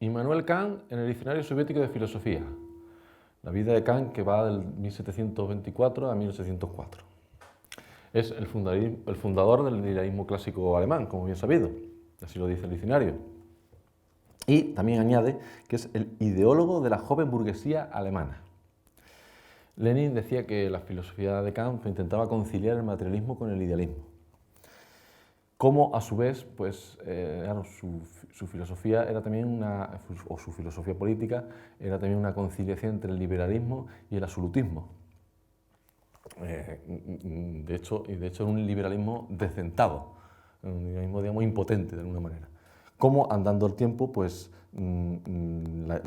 Immanuel Kant en el Diccionario Soviético de Filosofía. La vida de Kant, que va del 1724 a 1804. Es el fundador del idealismo clásico alemán, como bien sabido, así lo dice el diccionario. Y también añade que es el ideólogo de la joven burguesía alemana. Lenin decía que la filosofía de Kant intentaba conciliar el materialismo con el idealismo. Como a su vez, pues, claro, su filosofía era también su filosofía política era también una conciliación entre el liberalismo y el absolutismo. De hecho, era un liberalismo desdentado, un liberalismo, digamos, impotente de alguna manera. Como andando el tiempo, pues, la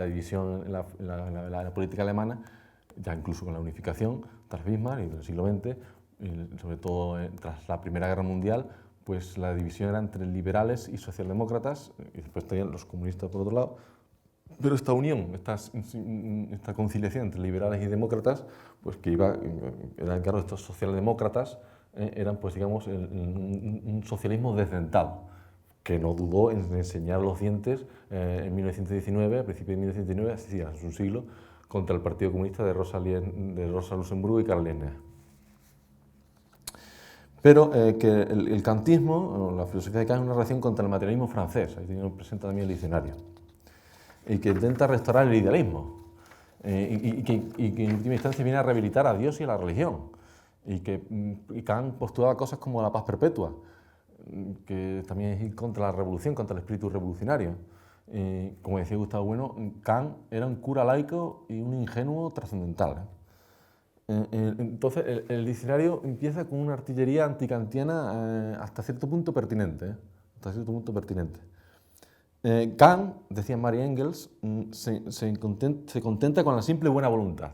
división en la política alemana, ya incluso con la unificación, tras Bismarck y del siglo XX, sobre todo tras la Primera Guerra Mundial, pues la división era entre liberales y socialdemócratas, y después estarían los comunistas por otro lado, pero esta unión, esta conciliación entre liberales y demócratas, pues que eran, claro, estos socialdemócratas eran, pues digamos, un socialismo desdentado, que no dudó en enseñar los dientes en 1919, a principios de 1919, así hace un siglo, contra el Partido Comunista de Rosa Luxemburgo y Karl Liebknecht. Pero que el kantismo, la filosofía de Kant, es una reacción contra el materialismo francés, ahí lo presenta también el diccionario, y que intenta restaurar el idealismo, y que en última instancia viene a rehabilitar a Dios y a la religión, y Kant postulaba cosas como la paz perpetua, que también es ir contra la revolución, contra el espíritu revolucionario. Como decía Gustavo Bueno, Kant era un cura laico y un ingenuo trascendental. Entonces, el diccionario empieza con una artillería antikantiana hasta cierto punto pertinente. Kant, decía Mary Engels, se contenta con la simple buena voluntad,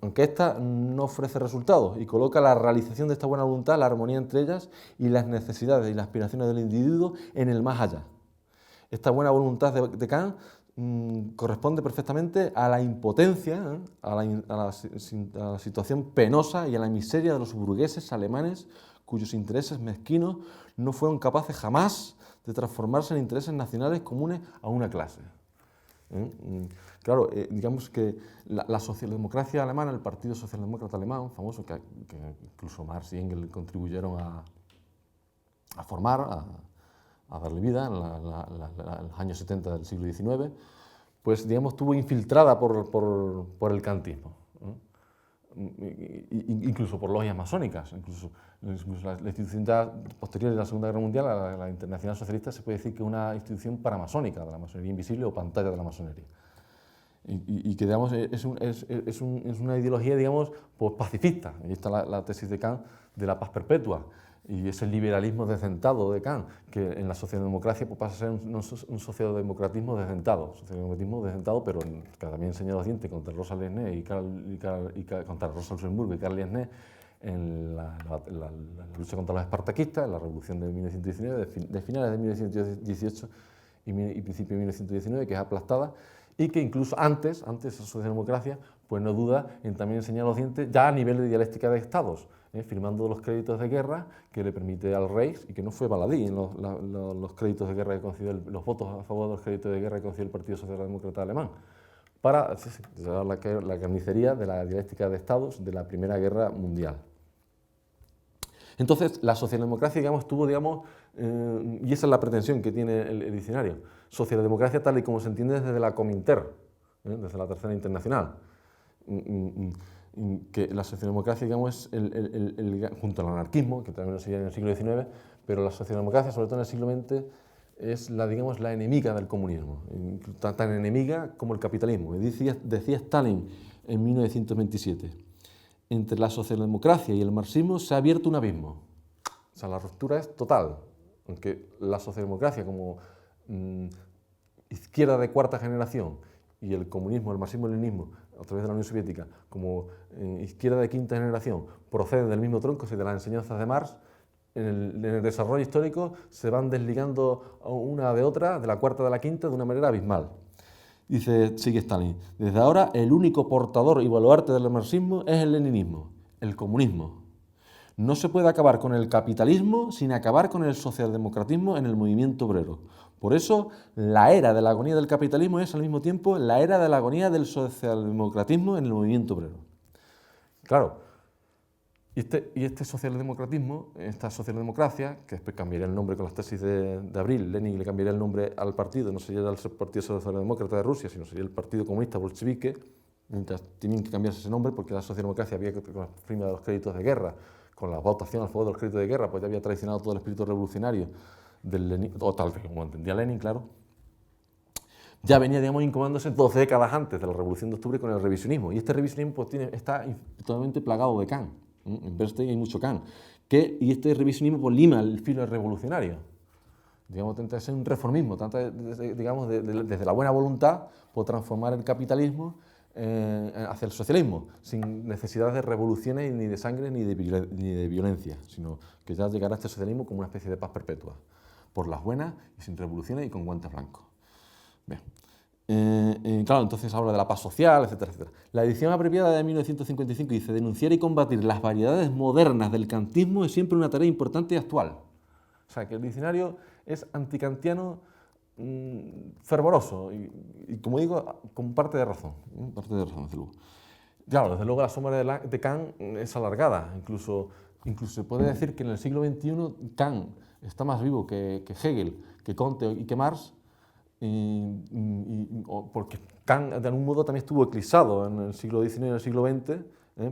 aunque ésta no ofrece resultados, y coloca la realización de esta buena voluntad, la armonía entre ellas y las necesidades y las aspiraciones del individuo en el más allá. Esta buena voluntad de Kant corresponde perfectamente a la impotencia, a la situación penosa y a la miseria de los burgueses alemanes cuyos intereses mezquinos no fueron capaces jamás de transformarse en intereses nacionales comunes a una clase. Claro, digamos que la socialdemocracia alemana, el Partido Socialdemócrata Alemán, famoso, que incluso Marx y Engels contribuyeron a formar, a darle vida en los años 70 del siglo XIX, pues digamos estuvo infiltrada por el kantismo, ¿no? Incluso por logias masónicas, incluso la institución posterior de la Segunda Guerra Mundial, la Internacional Socialista, se puede decir que es una institución paramasónica, de la masonería invisible o pantalla de la masonería. Y que digamos, es una ideología, digamos, pues, pacifista. Ahí está la tesis de Kant de la paz perpetua. Y ese liberalismo desdentado de Kant, que en la socialdemocracia pues, pasa a ser un socialdemocratismo desdentado, pero que también enseña los dientes contra Rosa contra Rosa Luxemburgo y Karl Liebknecht en la lucha contra los espartaquistas, en la revolución de 1919, de finales de 1918 y principios de 1919, que es aplastada, y que incluso antes la socialdemocracia pues no duda en también enseñar los dientes ya a nivel de dialéctica de estados, firmando los créditos de guerra que le permite al rey, y que no fue baladí en los créditos de guerra que concedió, los votos a favor de los créditos de guerra que concedió el Partido Socialdemócrata Alemán, para la carnicería de la dialéctica de estados de la Primera Guerra Mundial. Entonces, la socialdemocracia, digamos, tuvo, digamos, y esa es la pretensión que tiene el diccionario, socialdemocracia tal y como se entiende desde la Cominter, desde la Tercera Internacional, que la socialdemocracia, digamos, es junto al anarquismo, que también lo sería en el siglo XIX, pero la socialdemocracia, sobre todo en el siglo XX, es digamos, la enemiga del comunismo, tan enemiga como el capitalismo. Decía Stalin en 1927. Entre la socialdemocracia y el marxismo se ha abierto un abismo. O sea, la ruptura es total. Aunque la socialdemocracia como izquierda de cuarta generación y el comunismo, el marxismo-leninismo, a través de la Unión Soviética, como izquierda de quinta generación, proceden del mismo tronco, de las enseñanzas de Marx, en el desarrollo histórico se van desligando una de otra, de la cuarta a la quinta, de una manera abismal. Sigue Stalin, desde ahora el único portador y baluarte del marxismo es el leninismo, el comunismo. No se puede acabar con el capitalismo sin acabar con el socialdemocratismo en el movimiento obrero. Por eso, la era de la agonía del capitalismo es al mismo tiempo la era de la agonía del socialdemocratismo en el movimiento obrero. Claro, y este socialdemocratismo, esta socialdemocracia, que después cambiaría el nombre con las tesis de Abril, Lenin le cambiaría el nombre al partido, no sería el Partido Socialdemócrata de Rusia, sino sería el Partido Comunista Bolchevique, mientras tienen que cambiarse ese nombre porque la socialdemocracia había que, con la firma de los créditos de guerra, con la votación a favor de los créditos de guerra, pues ya había traicionado todo el espíritu revolucionario del Lenin, o tal vez como entendía Lenin, claro. Ya venía, digamos, incomodándose 12 décadas antes de la Revolución de Octubre con el revisionismo, y este revisionismo pues, está totalmente plagado de Kant. En Bernstein hay mucho Kant, y este revisionismo pues, lima el filo revolucionario. Digamos, tenta de ser un reformismo, digamos, desde la buena voluntad, por transformar el capitalismo hacia el socialismo, sin necesidad de revoluciones, ni de sangre, ni de violencia, sino que ya llegará a este socialismo como una especie de paz perpetua, por las buenas y sin revoluciones y con guantes blancos. Bien. Claro, entonces habla de la paz social, etcétera, etcétera. La edición abreviada de 1955 dice: denunciar y combatir las variedades modernas del kantismo es siempre una tarea importante y actual. O sea, que el diccionario es antikantiano fervoroso y, como digo, con parte de razón. Desde luego. Claro, desde luego la sombra de Kant es alargada. Incluso se puede decir que en el siglo XXI Kant está más vivo que Hegel, que Comte y que Marx, porque Kant de algún modo también estuvo eclipsado en el siglo XIX y en el siglo XX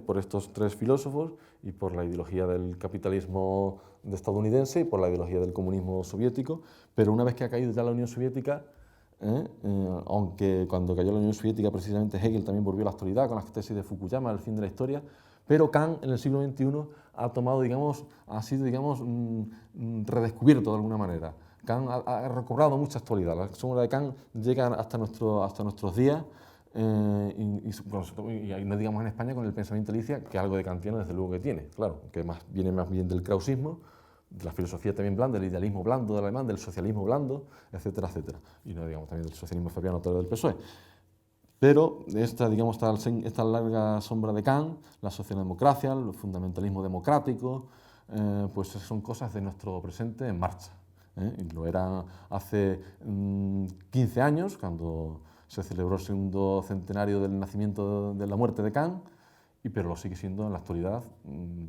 por estos tres filósofos y por la ideología del capitalismo estadounidense y por la ideología del comunismo soviético, pero una vez que ha caído ya la Unión Soviética, aunque cuando cayó la Unión Soviética precisamente Hegel también volvió a la actualidad con las tesis de Fukuyama, el fin de la historia, pero Kant en el siglo XXI ha tomado, digamos, ha sido, digamos, redescubierto de alguna manera. Kant ha recobrado mucha actualidad. La sombra de Kant llega hasta nuestros días y no digamos en España con el pensamiento licia, que algo de kantiano desde luego que tiene, claro, que viene más bien del krausismo, de la filosofía también blanda, del idealismo blando del alemán, del socialismo blando, etcétera, etcétera. Y no digamos también del socialismo fabiano del PSOE. Pero esta larga sombra de Kant, la socialdemocracia, el fundamentalismo democrático, pues son cosas de nuestro presente en marcha. Y lo era hace 15 años, cuando se celebró el segundo centenario del nacimiento de la muerte de Kant, pero lo sigue siendo en la actualidad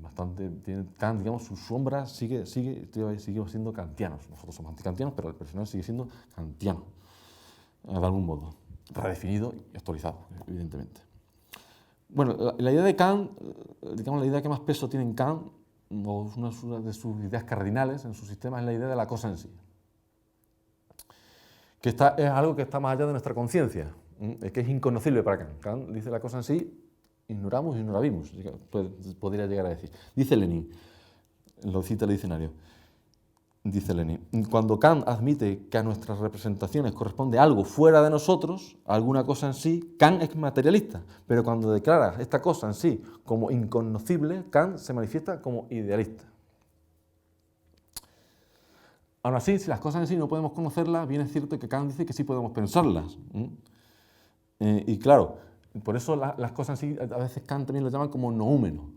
bastante. Kant, digamos, su sombra sigue siendo kantianos. Nosotros somos antikantianos, pero el personal sigue siendo kantiano, de algún modo, redefinido y actualizado, evidentemente. Bueno, la idea de Kant, digamos, la idea que más peso tiene en Kant, o una de sus ideas cardinales en su sistema, es la idea de la cosa en sí. Que es algo que está más allá de nuestra conciencia, que es inconocible para Kant. Kant dice la cosa en sí, ignoramos y no la vimos, podría llegar a decir. Dice Lenin, lo cita el diccionario, dice Lenin, cuando Kant admite que a nuestras representaciones corresponde algo fuera de nosotros, alguna cosa en sí, Kant es materialista, pero cuando declara esta cosa en sí como inconocible, Kant se manifiesta como idealista. Aún así, si las cosas en sí no podemos conocerlas, bien es cierto que Kant dice que sí podemos pensarlas. Y claro, por eso las cosas en sí, a veces Kant también lo llama como noúmeno.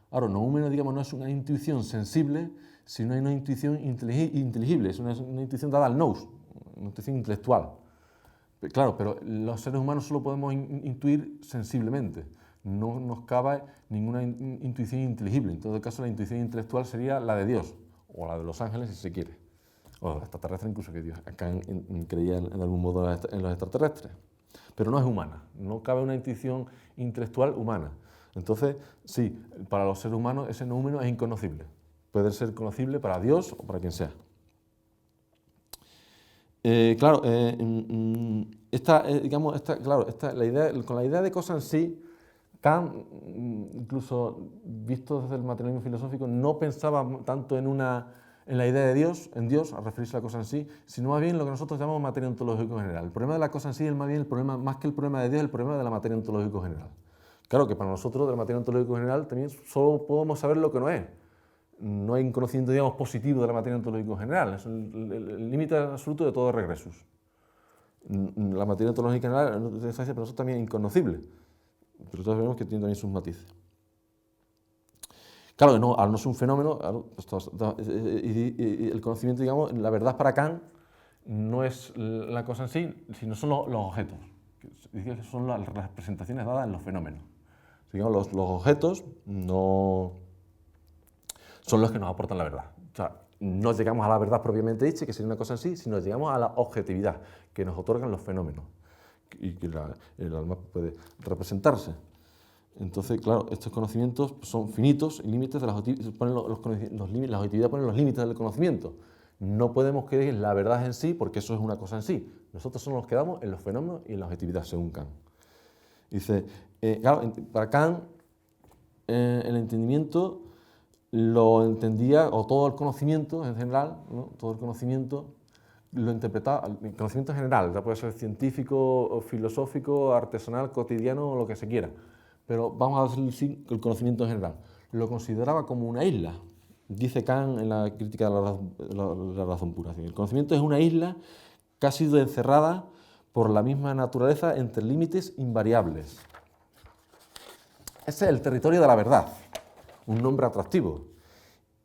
Ahora, noúmeno, digamos, no es una intuición sensible, sino una intuición inteligible, es una intuición dada al nous, una intuición intelectual. Claro, pero los seres humanos solo podemos intuir sensiblemente, no nos cabe ninguna intuición inteligible. En todo caso, la intuición intelectual sería la de Dios, o la de los ángeles, si se quiere, o la extraterrestre, incluso, que Dios acá creía en algún modo en los extraterrestres. Pero no es humana, no cabe una intuición intelectual humana. Entonces, sí, para los seres humanos ese noúmeno es inconocible. Puede ser conocible para Dios o para quien sea. Claro, con la idea de cosa en sí, Kant, incluso visto desde el materialismo filosófico, no pensaba tanto en la idea de Dios, en Dios, al referirse a la cosa en sí, sino más bien lo que nosotros llamamos materia ontológico general. El problema de la cosa en sí es más bien el problema, más que el problema de Dios, el problema de la materia ontológico general. Claro que para nosotros de la materia ontológico general también solo podemos saber lo que no es. No hay un conocimiento, digamos, positivo de la materia ontológico general, es el límite absoluto de todo regresus. La materia ontológica general para nosotros también es inconocible, pero todos sabemos que tiene también sus matices. Claro, no, al no ser un fenómeno, claro, y el conocimiento, digamos, la verdad para Kant no es la cosa en sí, sino son los objetos, que son las representaciones dadas en los fenómenos. Digamos, los objetos no son los que nos aportan la verdad. O sea, no llegamos a la verdad propiamente dicha, que sería una cosa en sí, sino llegamos a la objetividad que nos otorgan los fenómenos y que el alma puede representarse. Entonces, claro, estos conocimientos son finitos y límites de las la objetividad pone los límites del conocimiento. No podemos creer en la verdad en sí, porque eso es una cosa en sí. Nosotros somos los que damos en los fenómenos y en la objetividad, según Kant. Dice, claro, para Kant, el entendimiento lo entendía, o todo el conocimiento en general, ¿no? Todo el conocimiento lo interpretaba, el conocimiento general, ya puede ser científico, filosófico, artesanal, cotidiano o lo que se quiera. Pero vamos a decir el conocimiento en general. Lo consideraba como una isla. Dice Kant en la crítica de la razón pura. El conocimiento es una isla que ha sido encerrada por la misma naturaleza entre límites invariables. Ese es el territorio de la verdad, un nombre atractivo.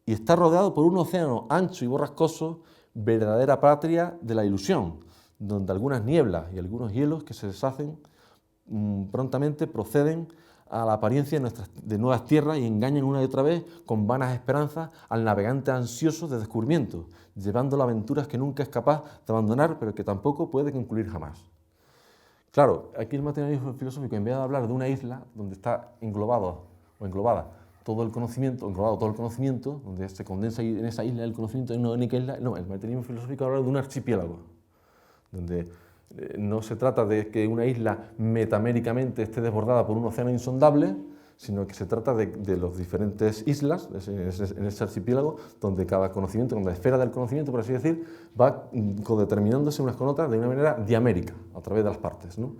Y está rodeado por un océano ancho y borrascoso, verdadera patria de la ilusión, donde algunas nieblas y algunos hielos que se deshacen prontamente proceden a la apariencia de nuevas tierras y engañan una y otra vez con vanas esperanzas al navegante ansioso de descubrimiento, llevándolo a aventuras que nunca es capaz de abandonar, pero que tampoco puede concluir jamás. Claro, aquí el materialismo filosófico, en vez de hablar de una isla donde está englobado o englobada todo el conocimiento, donde se condensa en esa isla el conocimiento en una única isla, no, el materialismo filosófico habla de un archipiélago, donde no se trata de que una isla metaméricamente esté desbordada por un océano insondable, sino que se trata de las diferentes islas en ese archipiélago, donde cada conocimiento, donde la esfera del conocimiento, por así decir, va codeterminándose unas con otras de una manera diamérica, a través de las partes, ¿no?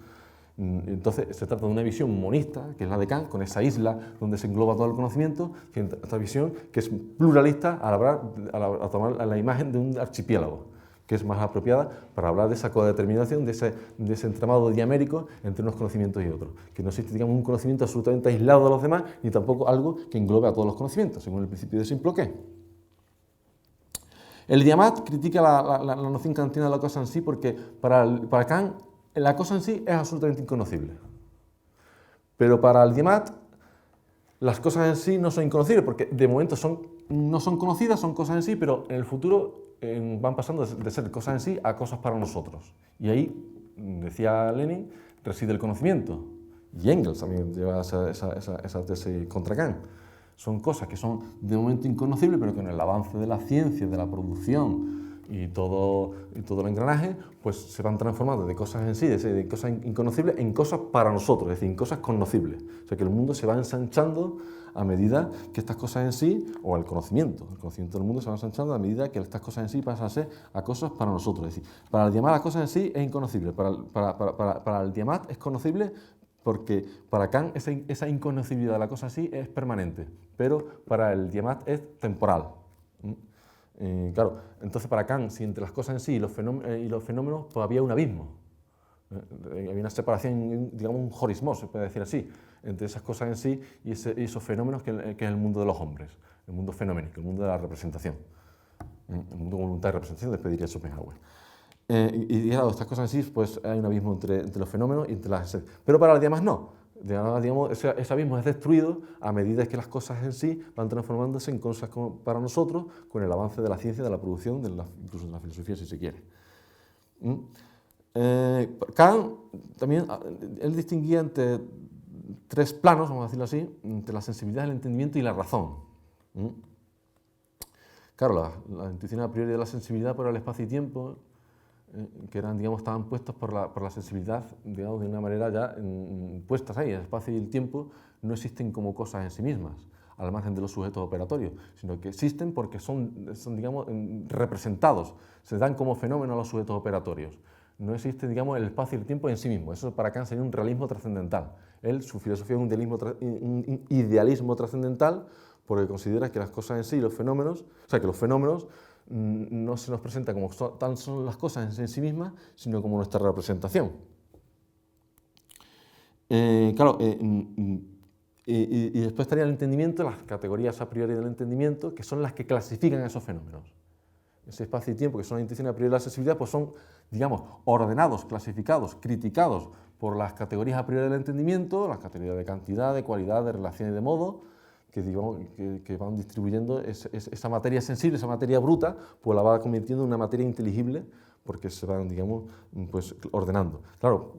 Entonces se trata de una visión monista, que es la de Kant, con esa isla donde se engloba todo el conocimiento, esta visión que es pluralista a tomar la imagen de un archipiélago, que es más apropiada para hablar de esa codeterminación, de ese entramado diamérico entre unos conocimientos y otros, que no existe, digamos, un conocimiento absolutamente aislado de los demás, ni tampoco algo que englobe a todos los conocimientos, según el principio de Simplocé. El Diamat critica la noción kantiana de la cosa en sí, porque para Kant la cosa en sí es absolutamente inconocible. Pero para el Diamat las cosas en sí no son inconocibles, porque de momento no son conocidas, son cosas en sí, pero en el futuro van pasando de ser cosas en sí a cosas para nosotros. Y ahí, decía Lenin, reside el conocimiento. Y Engels también lleva esa tesis contra Kant. Son cosas que son de momento inconocibles, pero que con el avance de la ciencia, de la producción y todo el engranaje, pues se van transformando de cosas en sí, de cosas inconocibles, en cosas para nosotros, es decir, en cosas conocibles. O sea, que el mundo se va ensanchando a medida que estas cosas en sí, o el conocimiento del mundo se va ensanchando a medida que estas cosas en sí pasan a ser a cosas para nosotros. Es decir, para el Diamat las cosas en sí es inconocible, para el Diamat es conocible, porque para Kant esa inconocibilidad de la cosa en sí es permanente, pero para el Diamat es temporal. Claro, entonces para Kant, si entre las cosas en sí y los fenómenos, pues había un abismo. Había una separación, digamos un jorismo, se puede decir así, entre esas cosas en sí y esos fenómenos que es el mundo de los hombres, el mundo fenoménico, el mundo de la representación, el mundo voluntario de representación, después diría Schopenhauer. Y claro, estas cosas en sí, pues hay un abismo entre los fenómenos y entre las esencias. Pero para los demás no. Digamos, ese abismo es destruido a medida que las cosas en sí van transformándose en cosas para nosotros con el avance de la ciencia, de la producción, incluso de la filosofía, si se quiere. Kant también, él distinguía entre tres planos, vamos a decirlo así, entre la sensibilidad, el entendimiento y la razón. Claro, la intuición a priori de la sensibilidad por el espacio y tiempo, que eran, digamos, estaban puestos por la sensibilidad, digamos, de una manera ya puestas ahí. El espacio y el tiempo no existen como cosas en sí mismas, al margen de los sujetos operatorios, sino que existen porque son digamos, representados, se dan como fenómeno a los sujetos operatorios. No existe, digamos, el espacio y el tiempo en sí mismo. Eso para Kant sería un realismo trascendental. Su filosofía es un idealismo trascendental, porque considera que las cosas en sí, los fenómenos, o sea, que los fenómenos no se nos presenta como tan son las cosas en sí mismas, sino como nuestra representación. Claro, Y después estaría el entendimiento, las categorías a priori del entendimiento, que son las que clasifican esos fenómenos. Ese espacio y tiempo, que son las intuiciones a priori de la sensibilidad, pues son, digamos, ordenados, clasificados, criticados por las categorías a priori del entendimiento, las categorías de cantidad, de cualidad, de relación y de modo, que, digamos, que van distribuyendo esa materia sensible, esa materia bruta, pues la va convirtiendo en una materia inteligible, porque se van, digamos, pues ordenando. Claro,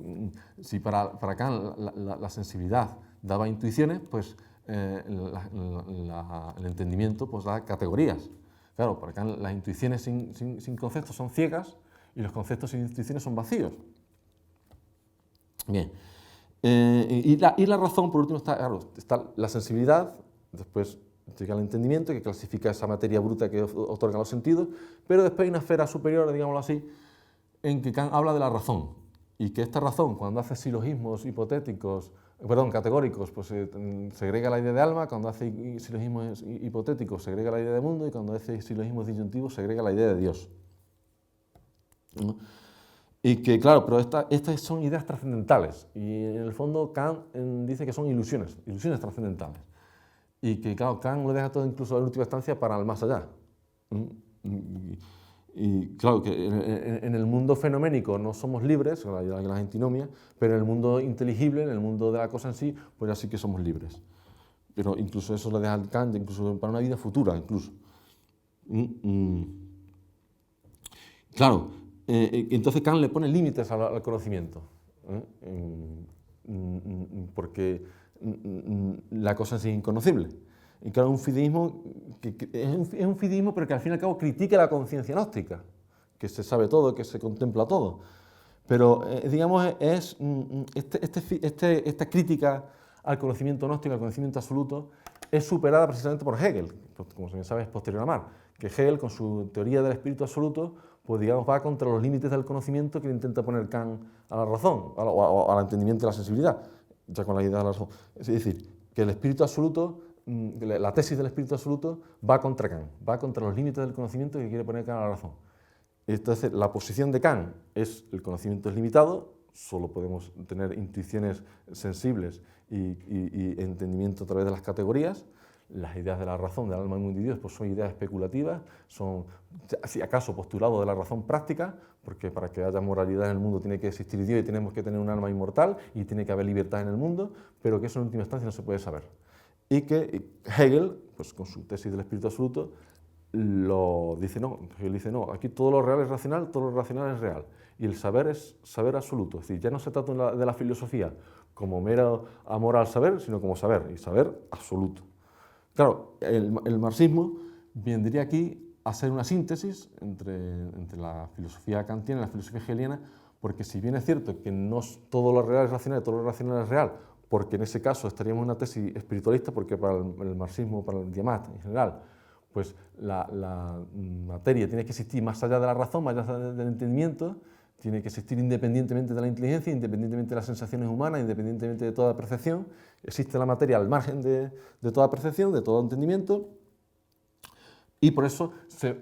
si para Kant la sensibilidad daba intuiciones, pues el entendimiento pues da categorías. Claro, para Kant las intuiciones sin conceptos son ciegas y los conceptos sin intuiciones son vacíos. Bien. Y la razón, por último, claro, está la sensibilidad, después llega el entendimiento, que clasifica esa materia bruta que otorga los sentidos, pero después hay una esfera superior, digámoslo así, en que Kant habla de la razón, y que esta razón, cuando hace silogismos categóricos, pues segrega la idea de alma, cuando hace silogismos hipotéticos, segrega la idea de mundo, y cuando hace silogismos disyuntivos, segrega la idea de Dios. ¿No? Y que, claro, pero estas son ideas trascendentales, y en el fondo Kant dice que son ilusiones trascendentales, y que, claro, Kant lo deja todo incluso en última instancia para el más allá. Y claro, que en el mundo fenoménico no somos libres, la antinomia, pero en el mundo inteligible, en el mundo de la cosa en sí, pues ya sí que somos libres. Pero incluso eso lo deja el Kant, incluso para una vida futura, incluso. Claro, entonces Kant le pone límites al conocimiento, porque la cosa en sí es inconocible. Y claro, un fideísmo es un fideísmo, pero que al fin y al cabo critica la conciencia gnóstica, que se sabe todo, que se contempla todo. Pero, digamos, esta crítica al conocimiento gnóstico, al conocimiento absoluto, es superada precisamente por Hegel, como se sabe es posterior a Marx, que Hegel, con su teoría del espíritu absoluto, pues digamos, va contra los límites del conocimiento que le intenta poner Kant a la razón, o al entendimiento de la sensibilidad, ya con la idea de la razón. Es decir, que el espíritu absoluto, la tesis del espíritu absoluto va contra Kant, va contra los límites del conocimiento que quiere poner Kant a la razón. Entonces, la posición de Kant es el conocimiento es limitado, solo podemos tener intuiciones sensibles y entendimiento a través de las categorías. Las ideas de la razón, del alma, del mundo y Dios, pues son ideas especulativas, son, si acaso, postulados de la razón práctica, porque para que haya moralidad en el mundo tiene que existir Dios y tenemos que tener un alma inmortal y tiene que haber libertad en el mundo, pero que eso en última instancia no se puede saber. Y que Hegel, pues con su tesis del espíritu absoluto, lo dice no. Hegel dice no, aquí todo lo real es racional, todo lo racional es real. Y el saber es saber absoluto, es decir, ya no se trata de la filosofía como mero amor al saber, sino como saber, y saber absoluto. Claro, el marxismo vendría aquí a ser una síntesis entre la filosofía kantiana y la filosofía hegeliana, porque si bien es cierto que no todo lo real es racional y todo lo racional es real, porque en ese caso estaríamos en una tesis espiritualista, porque para el marxismo, para el Diamat en general, pues la materia tiene que existir más allá de la razón, más allá del entendimiento, tiene que existir independientemente de la inteligencia, independientemente de las sensaciones humanas, independientemente de toda percepción. Existe la materia al margen de toda percepción, de todo entendimiento, y por eso se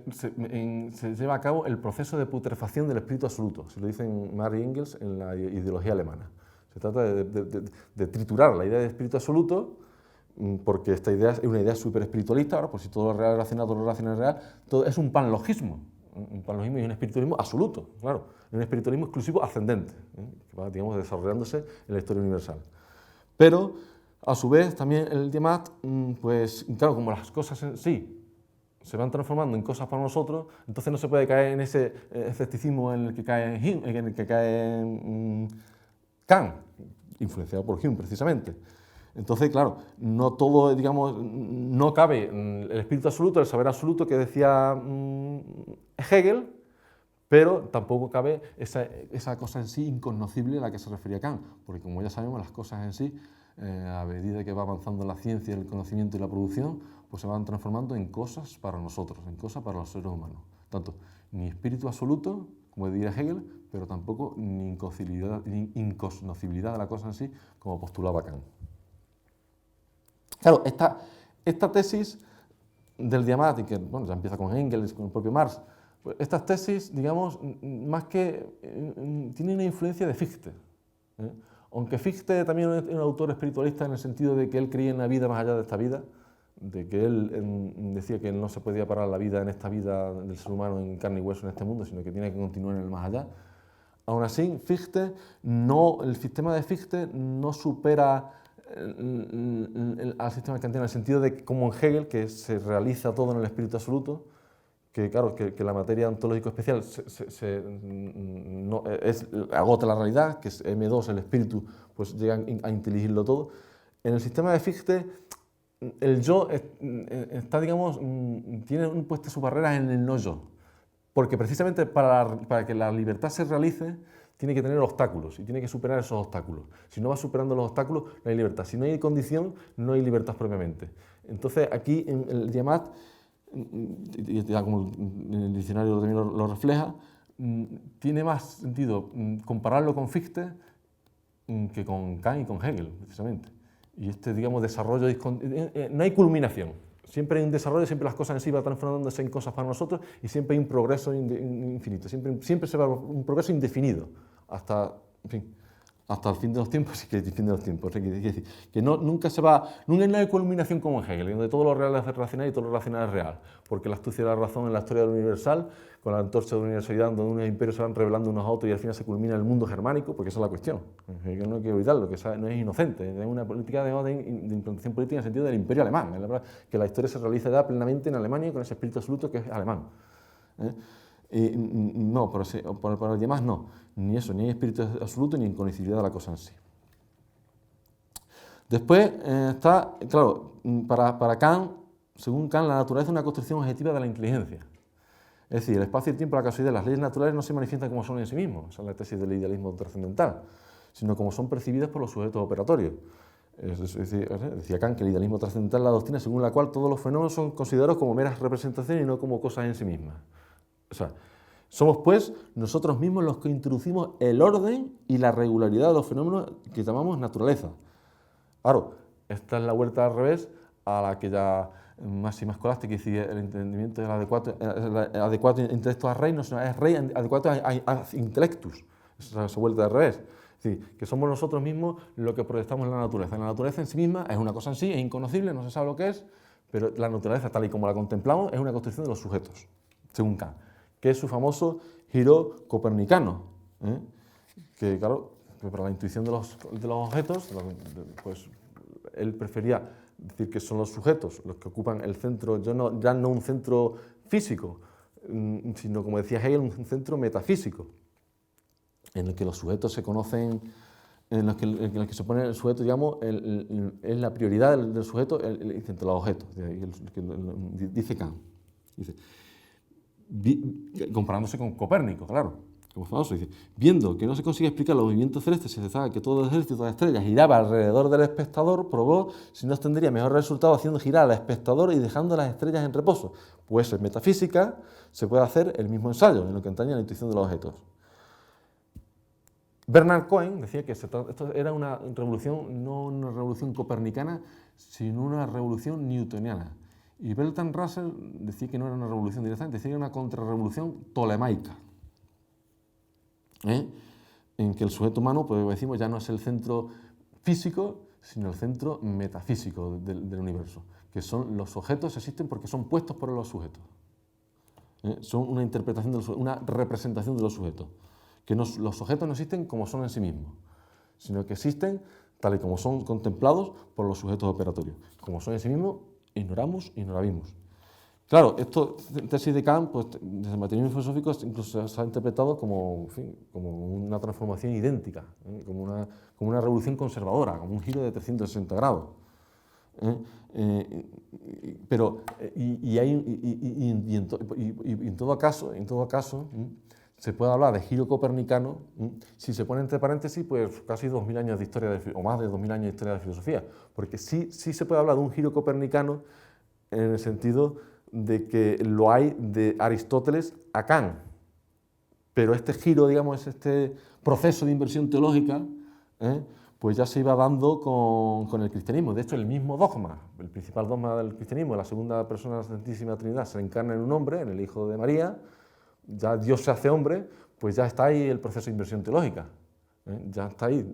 lleva a cabo el proceso de putrefacción del espíritu absoluto, se lo dicen Marx y Engels en la ideología alemana. Se trata de triturar la idea de espíritu absoluto, porque esta idea es una idea súper espiritualista. Ahora, pues si todo lo real es racional, todo lo racional es real, todo es un panlogismo y un espiritualismo absoluto, claro, un espiritualismo exclusivo ascendente, que va, digamos, desarrollándose en la historia universal. Pero, a su vez, también el Diamat, pues, claro, como las cosas en sí se van transformando en cosas para nosotros, entonces no se puede caer en ese escepticismo en el que cae Kant, influenciado por Hume, precisamente. Entonces, claro, no todo, digamos, no cabe el espíritu absoluto, el saber absoluto que decía Hegel, pero tampoco cabe esa cosa en sí incognoscible a la que se refería Kant, porque como ya sabemos, las cosas en sí, a medida que va avanzando la ciencia, el conocimiento y la producción, pues se van transformando en cosas para nosotros, en cosas para los seres humanos. Tanto, ni espíritu absoluto, como diría Hegel, pero tampoco ni incognoscibilidad de la cosa en sí, como postulaba Kant. Claro, esta tesis del Diamat, y que bueno, ya empieza con Engels, con el propio Marx, pues estas tesis, digamos, más que tienen una influencia de Fichte, Aunque Fichte también es un autor espiritualista en el sentido de que él creía en la vida más allá de esta vida, de que él decía que no se podía parar la vida en esta vida del ser humano en carne y hueso en este mundo, sino que tiene que continuar en el más allá. Aún así, Fichte el sistema de Fichte no supera al sistema kantiano en el sentido de que, como en Hegel, que se realiza todo en el espíritu absoluto, que claro, que la materia ontológico especial agota la realidad, que es M2, el espíritu, pues llega a inteligirlo todo. En el sistema de Fichte, el yo está, digamos, tiene puesta su barrera en el no yo, porque precisamente para que la libertad se realice, tiene que tener obstáculos y tiene que superar esos obstáculos. Si no va superando los obstáculos, no hay libertad. Si no hay condición, no hay libertad propiamente. Entonces, aquí en el Diamat, ya como el diccionario también lo refleja, tiene más sentido compararlo con Fichte que con Kant y con Hegel, precisamente. Y digamos, desarrollo, no hay culminación. Siempre hay un desarrollo, siempre las cosas en sí van transformándose en cosas para nosotros y siempre hay un progreso infinito. Siempre se va un progreso indefinido hasta, en fin, hasta el fin de los tiempos y que el fin de los tiempos. Que nunca hay culminación como en Hegel, donde todo lo real es racional y todo lo racional es real. Porque la astucia de la razón en la historia del universal, con la antorcha de la universalidad, donde unos imperios se van revelando unos a otros y al final se culmina el mundo germánico, porque esa es la cuestión. Hegel no hay que olvidarlo, que no es inocente, es una política de implantación política en el sentido del imperio alemán. Es la verdad que la historia se realiza ya plenamente en Alemania con ese espíritu absoluto que es alemán. No, por los demás no, ni eso, ni hay espíritu absoluto ni inconocibilidad de la cosa en sí. Después está, claro, para Kant, según Kant, la naturaleza es una construcción objetiva de la inteligencia. Es decir, el espacio y el tiempo, la casualidad, las leyes naturales no se manifiestan como son en sí mismos, esa es la tesis del idealismo trascendental, sino como son percibidas por los sujetos operatorios. Decía Kant que el idealismo trascendental es la doctrina según la cual todos los fenómenos son considerados como meras representaciones y no como cosas en sí mismas. O sea, somos pues nosotros mismos los que introducimos el orden y la regularidad de los fenómenos que llamamos naturaleza. Claro, esta es la vuelta al revés a la que ya máxima escolástica decía el entendimiento es adecuado intelecto a rey, no es rey adecuado a intellectus. Esa vuelta al revés. Es decir, que somos nosotros mismos lo que proyectamos en la naturaleza. La naturaleza en sí misma es una cosa en sí, es inconocible, no se sabe lo que es, pero la naturaleza tal y como la contemplamos es una construcción de los sujetos, según Kant, que es su famoso giro copernicano, que claro, para la intuición de los objetos, pues él prefería decir que son los sujetos los que ocupan el centro, ya no un centro físico, sino, como decía Hegel, un centro metafísico, en el que los sujetos se conocen, en el que se pone el sujeto, digamos, es la prioridad del sujeto entre los objetos, dice Kant. Dice, comparándose con Copérnico, claro, como famoso, dice, viendo que no se consigue explicar los movimientos celestes, se sabe que todo el ejército de estrellas giraba alrededor del espectador, probó si no tendría mejor resultado haciendo girar al espectador y dejando las estrellas en reposo. Pues en metafísica se puede hacer el mismo ensayo en lo que atañe a la intuición de los objetos. Bernard Cohen decía que esto era una revolución, no una revolución copernicana, sino una revolución newtoniana. Y Bertrand Russell decía que no era una revolución directamente, decía que era una contrarrevolución tolemaica, en que el sujeto humano, pues decimos, ya no es el centro físico, sino el centro metafísico del universo, que son los objetos, existen porque son puestos por los sujetos. Son una interpretación, una representación de los sujetos, que los objetos no existen como son en sí mismos, sino que existen tal y como son contemplados por los sujetos operatorios. Como son en sí mismos, ignoramos, ignorabimos. Claro, esto, tesis de Kant, pues, desde el materialismo filosófico incluso se ha interpretado como, en fin, como una transformación idéntica, como una revolución conservadora, como un giro de 360 grados. Pero, en todo caso, se puede hablar de giro copernicano, si se pone entre paréntesis, pues casi 2000 años de historia, o más de 2000 años de historia de filosofía, porque sí se puede hablar de un giro copernicano en el sentido de que lo hay de Aristóteles a Kant, pero este giro, digamos, este proceso de inversión teológica, pues ya se iba dando con el cristianismo. De hecho, el mismo dogma, el principal dogma del cristianismo, la segunda persona de la Santísima Trinidad se encarna en un hombre, en el Hijo de María, ya Dios se hace hombre, pues ya está ahí el proceso de inversión teológica. Ya está ahí.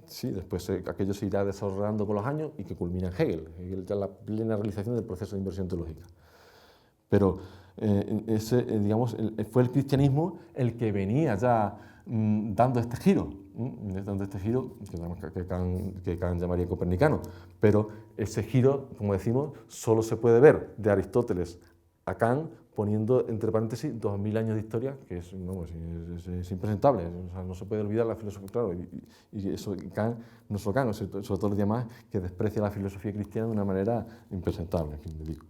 Sí, después aquello se irá desarrollando con los años y que culmina en Hegel. Hegel ya la plena realización del proceso de inversión teológica. Pero digamos, fue el cristianismo el que venía ya dando este giro, que Kant llamaría copernicano. Pero ese giro, como decimos, solo se puede ver de Aristóteles a Kant poniendo entre paréntesis 2000 años de historia, que es impresentable, o sea, no se puede olvidar la filosofía, claro, y eso Kant, no solo Kant, sobre todo los demás, que desprecia la filosofía cristiana de una manera impresentable, en fin, le digo.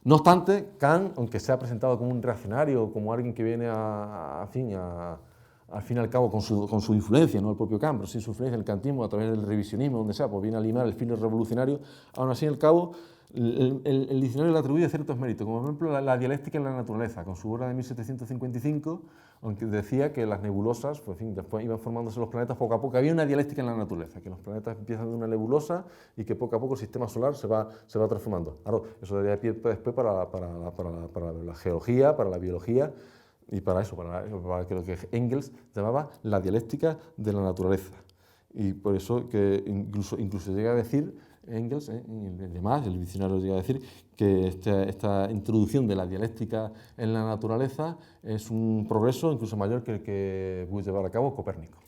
No obstante, Kant, aunque sea presentado como un reaccionario, como alguien que viene al fin y al cabo con su influencia, no el propio Kant, pero sí su influencia en el kantismo a través del revisionismo, donde sea, pues viene a limar el filo revolucionario, aún así, al cabo, el diccionario le atribuye ciertos méritos, como por ejemplo la dialéctica en la naturaleza, con su obra de 1755, aunque decía que las nebulosas, pues, en fin, después iban formándose los planetas poco a poco, había una dialéctica en la naturaleza, que los planetas empiezan de una nebulosa y que poco a poco el sistema solar se va transformando. Claro, eso daría pie después para la geología, para la biología, y para lo que Engels llamaba la dialéctica de la naturaleza. Y por eso que incluso llega a decir Engels, y demás, el diccionario llega a decir que esta introducción de la dialéctica en la naturaleza es un progreso incluso mayor que el que pudo llevar a cabo Copérnico.